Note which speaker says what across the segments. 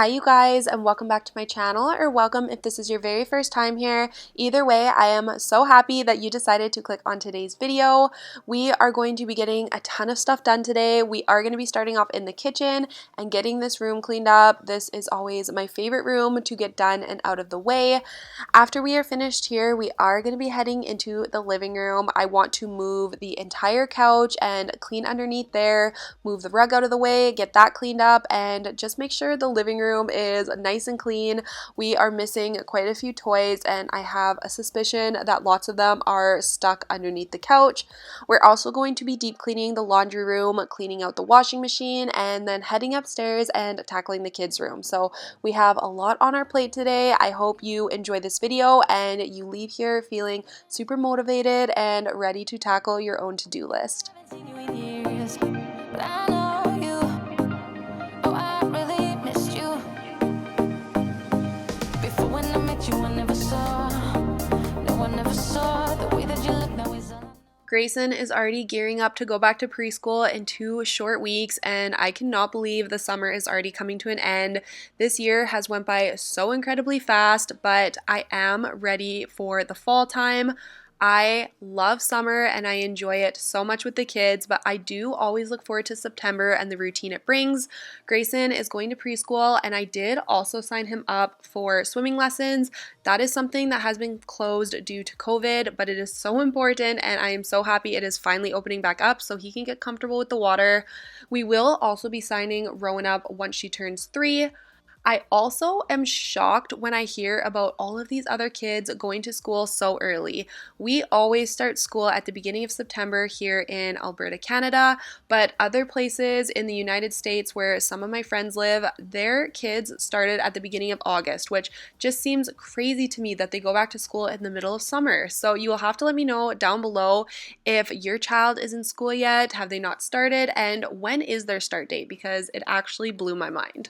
Speaker 1: Hi you guys, and welcome back to my channel, or welcome if this is your very first time here. Either way, I am so happy that you decided to click on today's video. We are going to be getting a ton of stuff done today. We are going to be starting off in the kitchen and getting this room cleaned up. This is always my favorite room to get done and out of the way. After we are finished here, we are going to be heading into the living room. I want to move the entire couch and clean underneath there, move the rug out of the way, get that cleaned up, and just make sure the living room is nice and clean. We are missing quite a few toys, and I have a suspicion that lots of them are stuck underneath the couch. We're also going to be deep cleaning the laundry room, cleaning out the washing machine, and then heading upstairs and tackling the kids' room. So we have a lot on our plate today. I hope you enjoy this video and you leave here feeling super motivated and ready to tackle your own to-do list. Grayson is already gearing up to go back to preschool in 2 short weeks, and I cannot believe the summer is already coming to an end. This year has went by so incredibly fast, but I am ready for the fall time. I love summer and I enjoy it so much with the kids, but I do always look forward to September and the routine it brings. Grayson is going to preschool, and I did also sign him up for swimming lessons. That is something that has been closed due to COVID, but it is so important, and I am so happy it is finally opening back up so he can get comfortable with the water. We will also be signing Rowan up once she turns 3. I also am shocked when I hear about all of these other kids going to school so early. We always start school at the beginning of September here in Alberta, Canada, but other places in the United States where some of my friends live, their kids started at the beginning of August, which just seems crazy to me that they go back to school in the middle of summer. So you will have to let me know down below if your child is in school yet, have they not started, and when is their start date, because it actually blew my mind.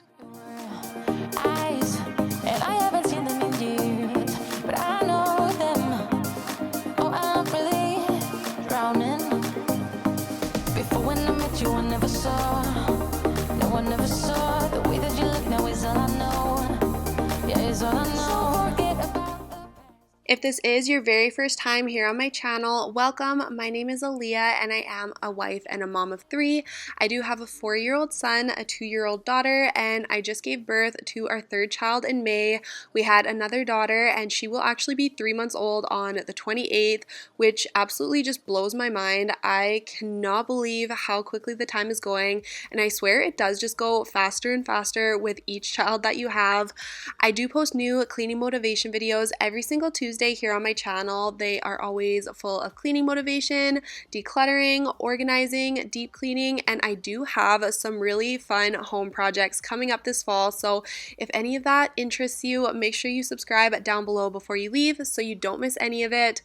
Speaker 1: If this is your very first time here on my channel, welcome. My name is Aleah and I am a wife and a mom of 3. I do have a 4-year-old son, a 2-year-old daughter, and I just gave birth to our 3rd child in May. We had another daughter and she will actually be 3 months old on the 28th, which absolutely just blows my mind. I cannot believe how quickly the time is going, and I swear it does just go faster and faster with each child that you have. I do post new cleaning motivation videos every single Tuesday here on my channel. They are always full of cleaning motivation, decluttering, organizing, deep cleaning, and I do have some really fun home projects coming up this fall. So if any of that interests you, make sure you subscribe down below before you leave so you don't miss any of it.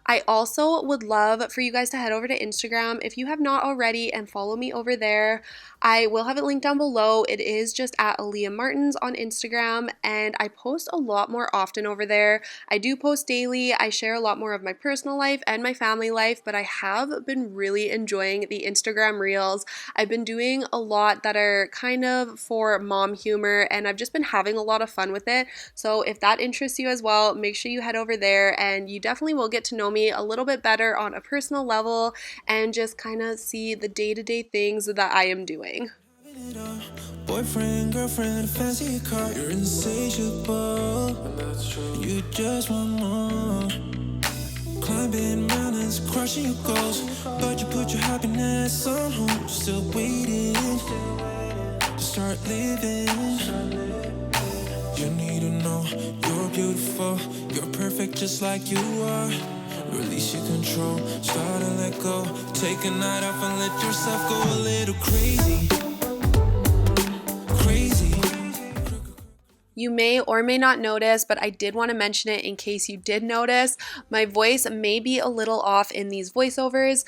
Speaker 1: I also would love for you guys to head over to Instagram if you have not already and follow me over there. I will have it linked down below. It is just at Aleah Martins on Instagram, and I post a lot more often over there. I do post daily. I share a lot more of my personal life and my family life, but I have been really enjoying the Instagram Reels. I've been doing a lot that are kind of for mom humor, and I've just been having a lot of fun with it. So if that interests you as well, make sure you head over there, and you definitely will get to know me a little bit better on a personal level and just kind of see the day-to-day things that I am doing.
Speaker 2: Boyfriend, girlfriend, fancy car, you're insatiable. You just want more. Climbing mountains, crushing your goals, but you put your happiness on hold. Still waiting to start living. You need to know you're beautiful, you're perfect just like you are. Release your control, start to let go. Take a night off and let yourself go a little crazy.
Speaker 1: You may or may not notice, but I did want to mention it in case you did notice. My voice may be a little off in these voiceovers.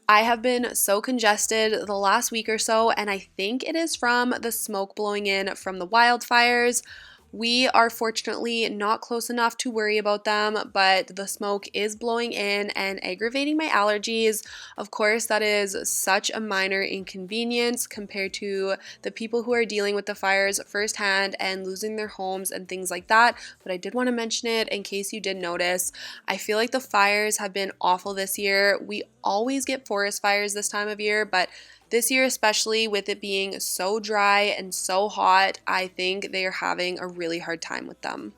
Speaker 1: I have been so congested the last week or so, and I think it is from the smoke blowing in from the wildfires. We are fortunately not close enough to worry about them, but the smoke is blowing in and aggravating my allergies. Of course, that is such a minor inconvenience compared to the people who are dealing with the fires firsthand and losing their homes and things like that. But I did want to mention it in case you did notice. I feel like the fires have been awful this year. We always get forest fires this time of year, but this year, especially with it being so dry and so hot, I think they are having a really hard time with them.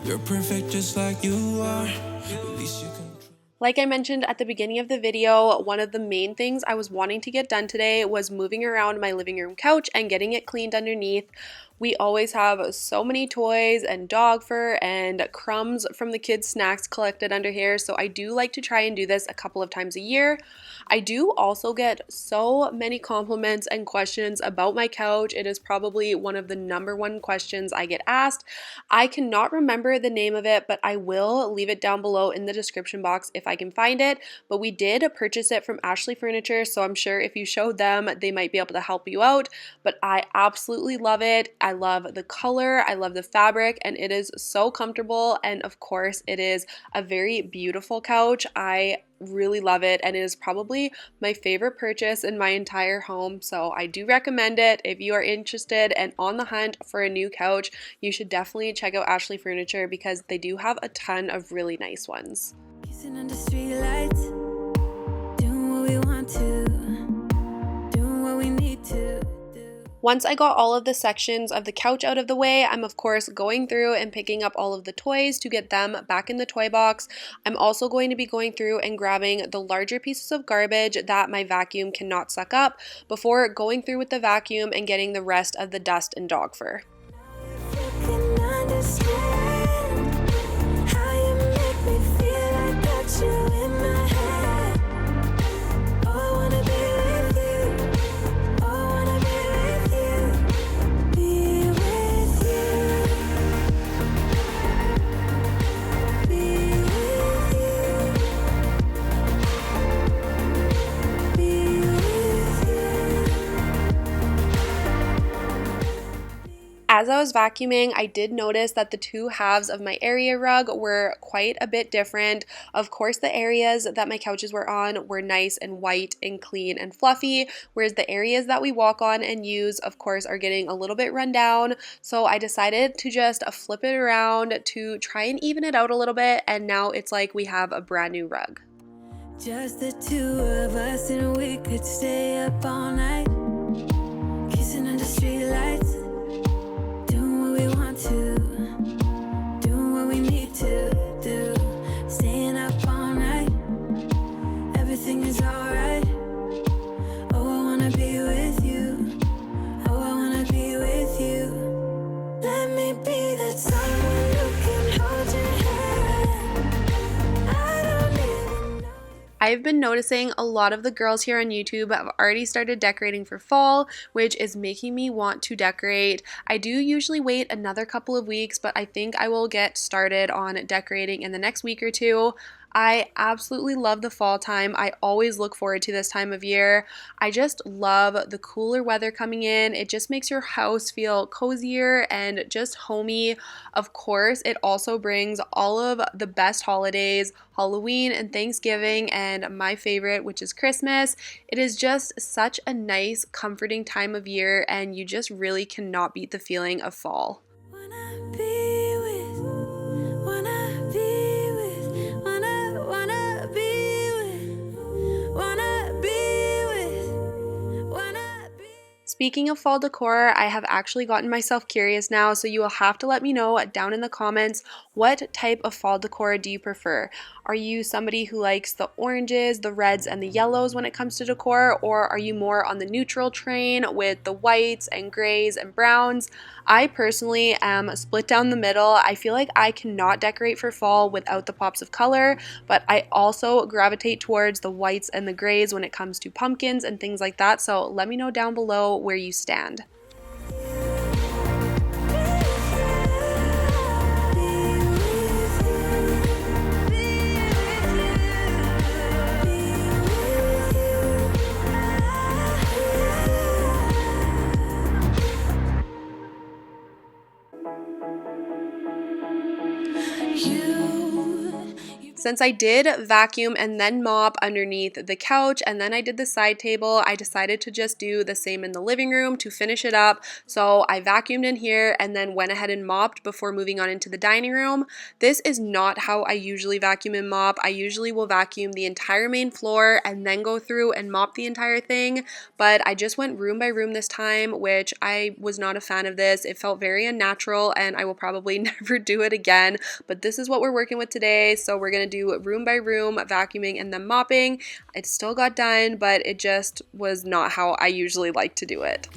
Speaker 2: You're perfect just like you are.
Speaker 1: Like I mentioned at the beginning of the video, one of the main things I was wanting to get done today was moving around my living room couch and getting it cleaned underneath. We always have so many toys and dog fur and crumbs from the kids' snacks collected under here, so I do like to try and do this a couple of times a year. I do also get so many compliments and questions about my couch. It is probably one of the #1 questions I get asked. I cannot remember the name of it, but I will leave it down below in the description box if I can find it. But we did purchase it from Ashley Furniture, so I'm sure if you showed them, they might be able to help you out. But I absolutely love it. I love the color, I love the fabric, and it is so comfortable. And of course, it is a very beautiful couch. I really love it, and it is probably my favorite purchase in my entire home, so I do recommend it. If you are interested and on the hunt for a new couch, you should definitely check out Ashley Furniture because they do have a ton of really nice ones.
Speaker 2: Kissing under street lights, doing what we want to, doing what we need to.
Speaker 1: Once I got all of the sections of the couch out of the way, I'm of course going through and picking up all of the toys to get them back in the toy box. I'm also going to be going through and grabbing the larger pieces of garbage that my vacuum cannot suck up before going through with the vacuum and getting the rest of the dust and dog fur. As I was vacuuming, I did notice that the two halves of my area rug were quite a bit different. Of course, the areas that my couches were on were nice and white and clean and fluffy, whereas the areas that we walk on and use, of course, are getting a little bit run down. So I decided to just flip it around to try and even it out a little bit, and now it's like we have a brand new rug.
Speaker 2: Just the two of us, and we could stay up all night, kissing under street lights, doing what we want to, doing what we need to do, staying up all night, everything is alright. Oh, I wanna be with you, oh, I wanna be with you. Let me be that someone who can hold your hand. I don't even know.
Speaker 1: I've been noticing a lot of the girls here on YouTube have already started decorating for fall, which is making me want to decorate. I do usually wait another couple of weeks, but I think I will get started on decorating in the next week or two. I absolutely love the fall time. I always look forward to this time of year. I just love the cooler weather coming in. It just makes your house feel cozier and just homey. Of course, it also brings all of the best holidays, Halloween and Thanksgiving, and my favorite, which is Christmas. It is just such a nice, comforting time of year, and you just really cannot beat the feeling of fall.
Speaker 2: Wanna be with, wanna be with, wanna be with, wanna be with, wanna be.
Speaker 1: Speaking of fall decor, I have actually gotten myself curious now, so you will have to let me know down in the comments what type of fall decor do you prefer. Are you somebody who likes the oranges, the reds, and the yellows when it comes to decor, or are you more on the neutral train with the whites and grays and browns? I personally am split down the middle. I feel like I cannot decorate for fall without the pops of color, but I also gravitate towards the whites and the grays when it comes to pumpkins and things like that. So let me know down below where you stand. Since I did vacuum and then mop underneath the couch and then I did the side table, I decided to just do the same in the living room to finish it up. So I vacuumed in here and then went ahead and mopped before moving on into the dining room. This is not how I usually vacuum and mop. I usually will vacuum the entire main floor and then go through and mop the entire thing, but I just went room by room this time, which I was not a fan of this. It felt very unnatural and I will probably never do it again, but this is what we're working with today. So we're going to do room by room vacuuming and then mopping. It still got done, but it just was not how I usually like to do it.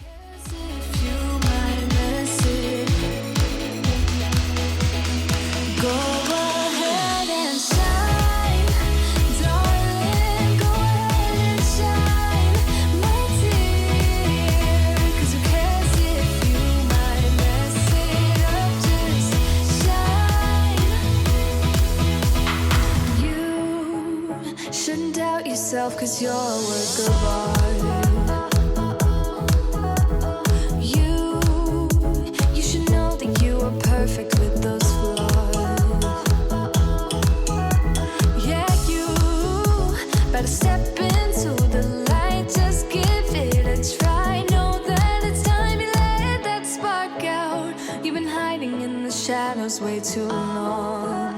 Speaker 2: Cause you're a work of art. You should know that you are perfect with those flaws. Yeah, you better step into the light, just give it a try. Know that it's time you let that spark out. You've been hiding in the shadows way too long.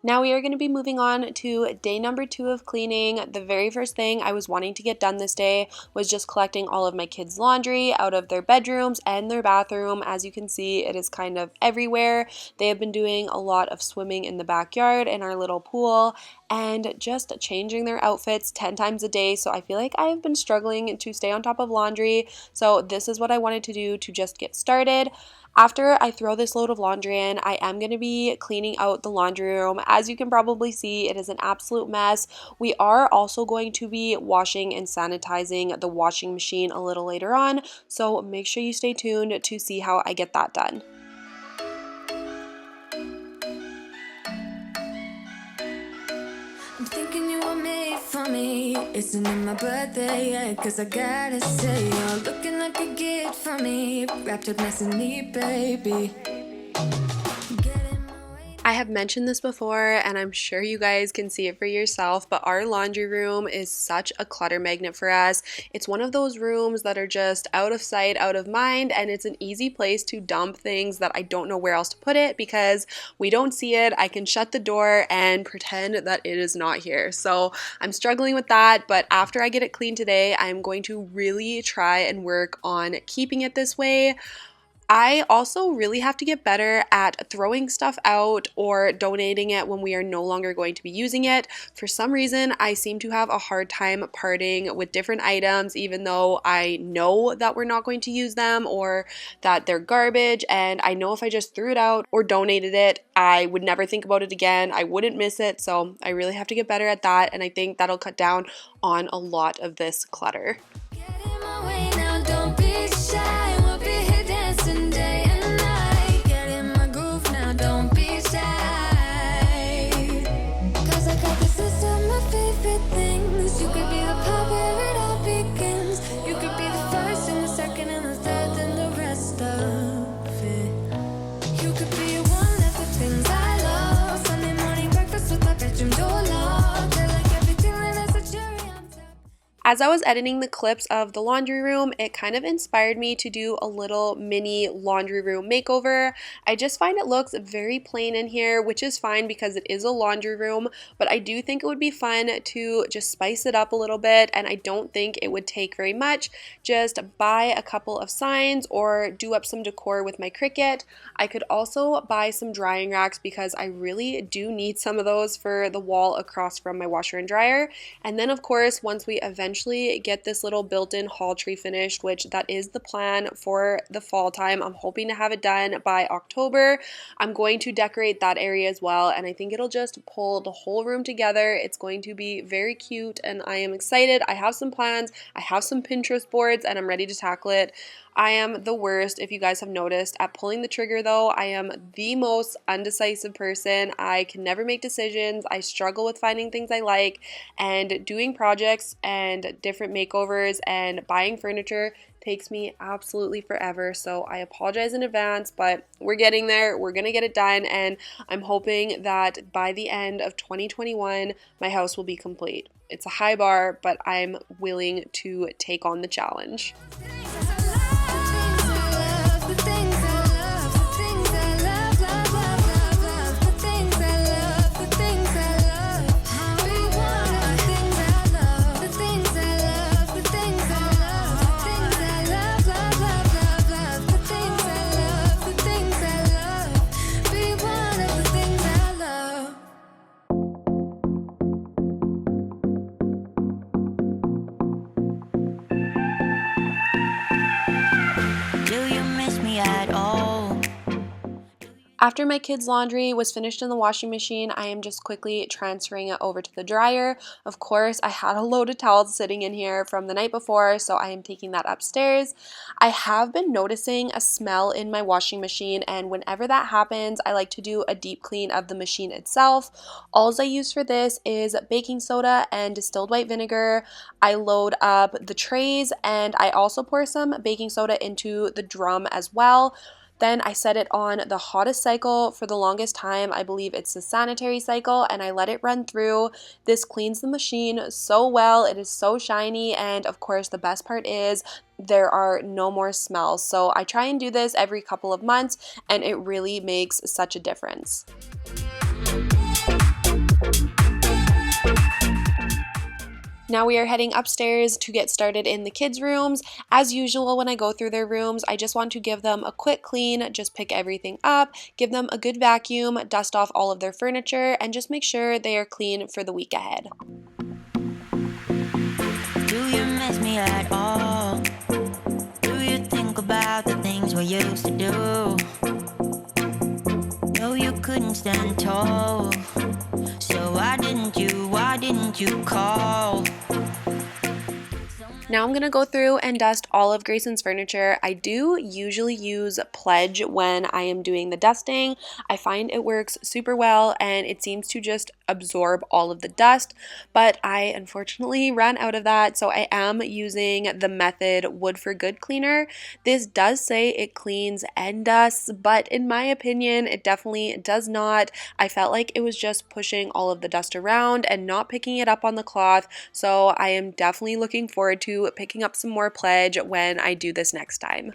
Speaker 1: Now we are going to be moving on to day number 2 of cleaning. The very first thing I was wanting to get done this day was just collecting all of my kids' laundry out of their bedrooms and their bathroom. As you can see, it is kind of everywhere. They have been doing a lot of swimming in the backyard in our little pool and just changing their outfits 10 times a day. So I feel like I have been struggling to stay on top of laundry. So this is what I wanted to do to just get started. After I throw this load of laundry in, I am going to be cleaning out the laundry room. As you can probably see, it is an absolute mess. We are also going to be washing and sanitizing the washing machine a little later on, so make sure you stay tuned to see how I get that done.
Speaker 2: I'm thinking you were made for me. Isn't it my birthday yet? Cause I gotta say, you're looking like a gift for me. Wrapped up nice and neat, baby.
Speaker 1: I have mentioned this before and I'm sure you guys can see it for yourself, but our laundry room is such a clutter magnet for us. It's one of those rooms that are just out of sight, out of mind, and it's an easy place to dump things that I don't know where else to put it because we don't see it. I can shut the door and pretend that it is not here. So I'm struggling with that, but after I get it clean today, I'm going to really try and work on keeping it this way. I also really have to get better at throwing stuff out or donating it when we are no longer going to be using it. For some reason, I seem to have a hard time parting with different items, even though I know that we're not going to use them or that they're garbage. And I know if I just threw it out or donated it, I would never think about it again. I wouldn't miss it. So I really have to get better at that. And I think that'll cut down on a lot of this clutter. As I was editing the clips of the laundry room, it kind of inspired me to do a little mini laundry room makeover. I just find it looks very plain in here, which is fine because it is a laundry room, but I do think it would be fun to just spice it up a little bit, and I don't think it would take very much. Just buy a couple of signs or do up some decor with my Cricut. I could also buy some drying racks because I really do need some of those for the wall across from my washer and dryer. And then of course, once we eventually get this little built-in hall tree finished, which that is the plan for the fall time, I'm hoping to have it done by October. I'm going to decorate that area as well, and I think it'll just pull the whole room together. It's going to be very cute, and I am excited. I have some plans, I have some Pinterest boards, and I'm ready to tackle it. I am the worst, if you guys have noticed, at pulling the trigger though. I am the most undecisive person. I can never make decisions. I struggle with finding things I like, and doing projects and different makeovers and buying furniture takes me absolutely forever. So I apologize in advance, but we're getting there. We're gonna get it done, and I'm hoping that by the end of 2021, my house will be complete. It's a high bar, but I'm willing to take on the challenge. After my kids' laundry was finished in the washing machine, I am just quickly transferring it over to the dryer. Of course, I had a load of towels sitting in here from the night before, so I am taking that upstairs. I have been noticing a smell in my washing machine, and whenever that happens, I like to do a deep clean of the machine itself. All I use for this is baking soda and distilled white vinegar. I load up the trays, and I also pour some baking soda into the drum as well. Then I set it on the hottest cycle for the longest time. I believe it's the sanitary cycle, and I let it run through. This cleans the machine so well. It is so shiny, and of course the best part is there are no more smells. So I try and do this every couple of months, and it really makes such a difference. Now we are heading upstairs to get started in the kids' rooms. As usual, when I go through their rooms, I just want to give them a quick clean, just pick everything up, give them a good vacuum, dust off all of their furniture, and just make sure they are clean for the week ahead.
Speaker 2: Do you miss me at all? Do you think about the things we used to do? No, you couldn't stand tall. So why didn't you call?
Speaker 1: Now I'm going to go through and dust all of Grayson's furniture. I do usually use Pledge when I am doing the dusting. I find it works super well, and it seems to just absorb all of the dust, but I unfortunately ran out of that, so I am using the Method Wood for Good cleaner. This does say it cleans and dusts, but in my opinion, it definitely does not. I felt like it was just pushing all of the dust around and not picking it up on the cloth, so I am definitely looking forward to picking up some more Pledge when I do this next time.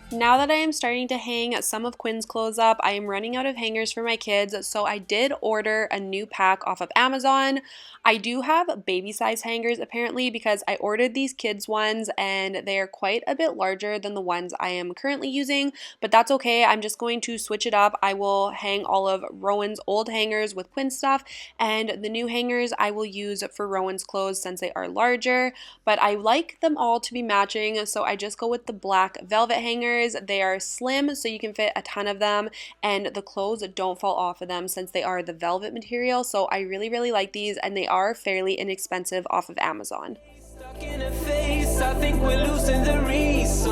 Speaker 1: Now that I am starting to hang some of Quinn's clothes up, I am running out of hangers for my kids, so I did order a new pack off of Amazon. I do have baby size hangers apparently because I ordered these kids ones and they are quite a bit larger than the ones I am currently using, but that's okay. I'm just going to switch it up. I will hang all of Rowan's old hangers with Quinn stuff, and the new hangers I will use for Rowan's clothes since they are larger, but I like them all to be matching, so I just go with the black velvet hangers. They are slim, so you can fit a ton of them, and the clothes don't fall off of them since they are the velvet material. So I really, really like these, and they are fairly inexpensive off of Amazon.
Speaker 2: Stuck in a phase, I think we're losing the reason.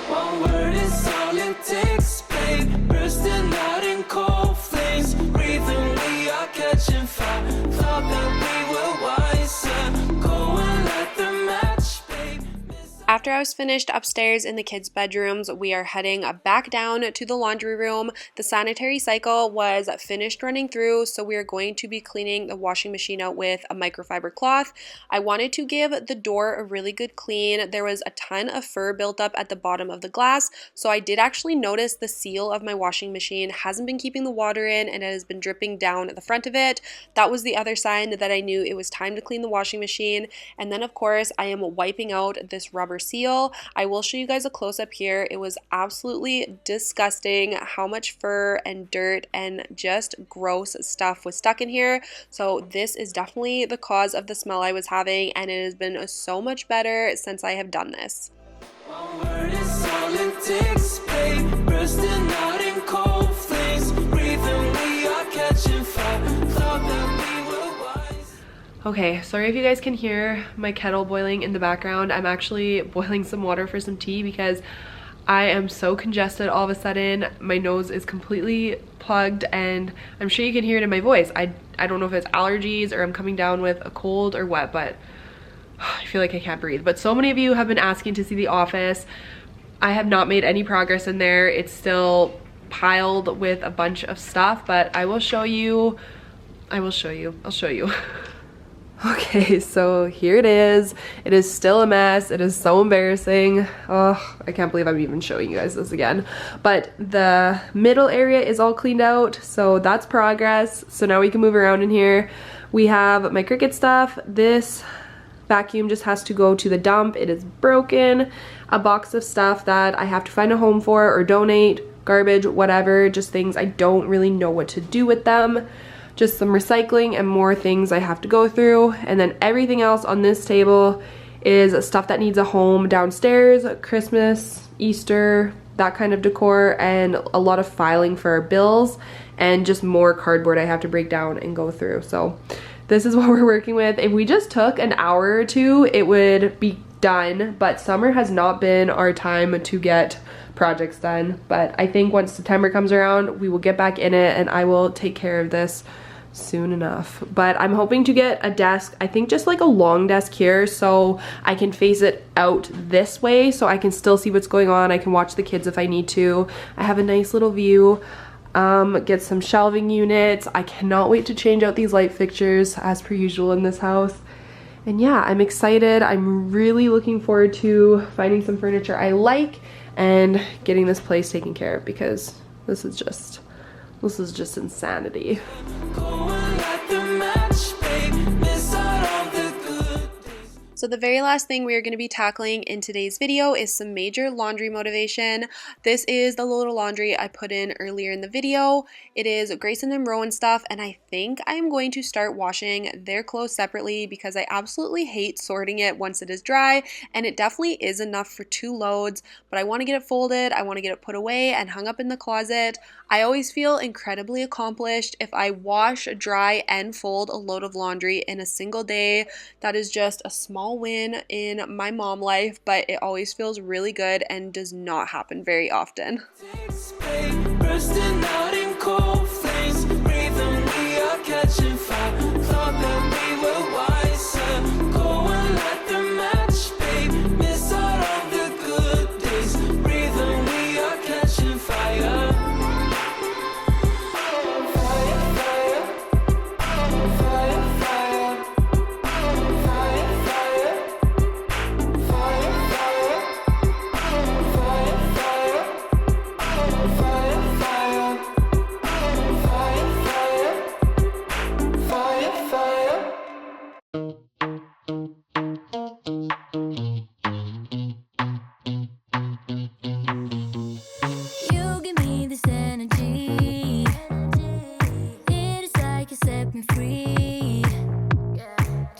Speaker 2: One word is all it takes, babe. Bursting out in cold flames. Breathing, we are catching fire. Thought that we were wiser. Go and light the match, babe.
Speaker 1: After I was finished upstairs in the kids' bedrooms, we are heading back down to the laundry room. The sanitary cycle was finished running through, so we are going to be cleaning the washing machine out with a microfiber cloth. I wanted to give the door a really good clean. There was a ton of fur built up at the bottom of the glass, so I did actually notice the seal of my washing machine hasn't been keeping the water in and it has been dripping down at the front of it. That was the other sign that I knew it was time to clean the washing machine. And then of course I am wiping out this rubber seal. I will show you guys a close-up here. It was absolutely disgusting how much fur and dirt and just gross stuff was stuck in here. So this is definitely the cause of the smell I was having, and it has been so much better since I have done this.
Speaker 2: One word is all it takes, babe. Bursting out in cold flames. Breathing, we are catching fire. Thought that we were wise.
Speaker 3: Okay, sorry if you guys can hear my kettle boiling in the background. I'm actually boiling some water for some tea because I am so congested all of a sudden. My nose is completely plugged and I'm sure you can hear it in my voice. I don't know if it's allergies or I'm coming down with a cold or what, but I feel like I can't breathe. But so many of you have been asking to see The Office. I have not made any progress in there. It's still piled with a bunch of stuff, but I will show you. I'll show you. Okay, so here it is. It is still a mess. It is so embarrassing. Oh, I can't believe I'm even showing you guys this again. But the middle area is all cleaned out, so that's progress. So now we can move around in here. We have my Cricut stuff. This vacuum just has to go to the dump. It is broken. A box of stuff that I have to find a home for or donate, garbage, whatever, just things I don't really know what to do with them. Just some recycling and more things I have to go through. And then everything else on this table is stuff that needs a home downstairs, Christmas, Easter, that kind of decor, and a lot of filing for our bills and just more cardboard I have to break down and go through. So this is what we're working with. If we just took an hour or two, it would be done, but summer has not been our time to get projects done. But I think once September comes around, we will get back in it and I will take care of this soon enough. But I'm hoping to get a desk, I think just like a long desk here, so I can face it out this way so I can still see what's going on. I can watch the kids if I need to. I have a nice little view. Get some shelving units. I cannot wait to change out these light fixtures as per usual in this house. And yeah, I'm excited. I'm really looking forward to finding some furniture I like and getting this place taken care of because this is just insanity.
Speaker 1: So the very last thing we are going to be tackling in today's video is some major laundry motivation. This is the load of laundry I put in earlier in the video. It is Grayson and Rowan stuff, and I think I am going to start washing their clothes separately because I absolutely hate sorting it once it is dry, and it definitely is enough for 2 loads, but I want to get it folded, I want to get it put away and hung up in the closet. I always feel incredibly accomplished if I wash, dry, and fold a load of laundry in a single day. That is just a small win in my mom life, but it always feels really good and does not happen very often.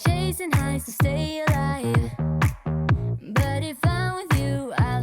Speaker 2: Chasing highs to stay alive, but if I'm with you, I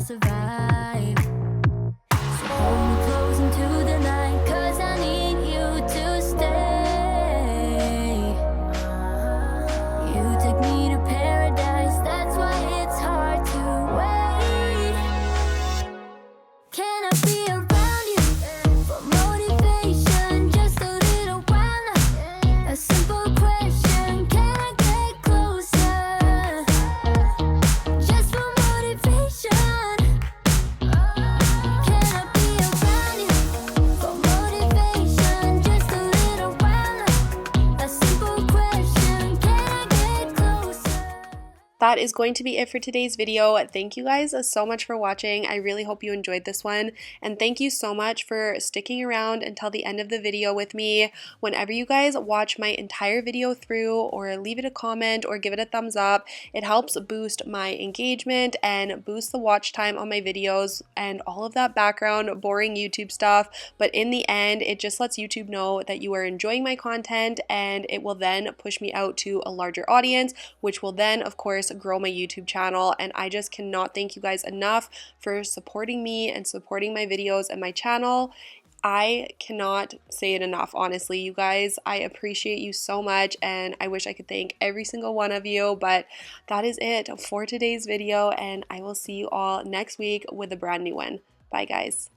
Speaker 1: that is going to be it for today's video. Thank you guys so much for watching. I really hope you enjoyed this one, and thank you so much for sticking around until the end of the video with me. Whenever you guys watch my entire video through, or leave it a comment or give it a thumbs up, it helps boost my engagement and boost the watch time on my videos and all of that background boring YouTube stuff. But in the end, it just lets YouTube know that you are enjoying my content, and it will then push me out to a larger audience, which will then of course grow my YouTube channel. And I just cannot thank you guys enough for supporting me and supporting my videos and my channel. I cannot say it enough, honestly, you guys. I appreciate you so much, and I wish I could thank every single one of you, but that is it for today's video, and I will see you all next week with a brand new one. Bye, guys.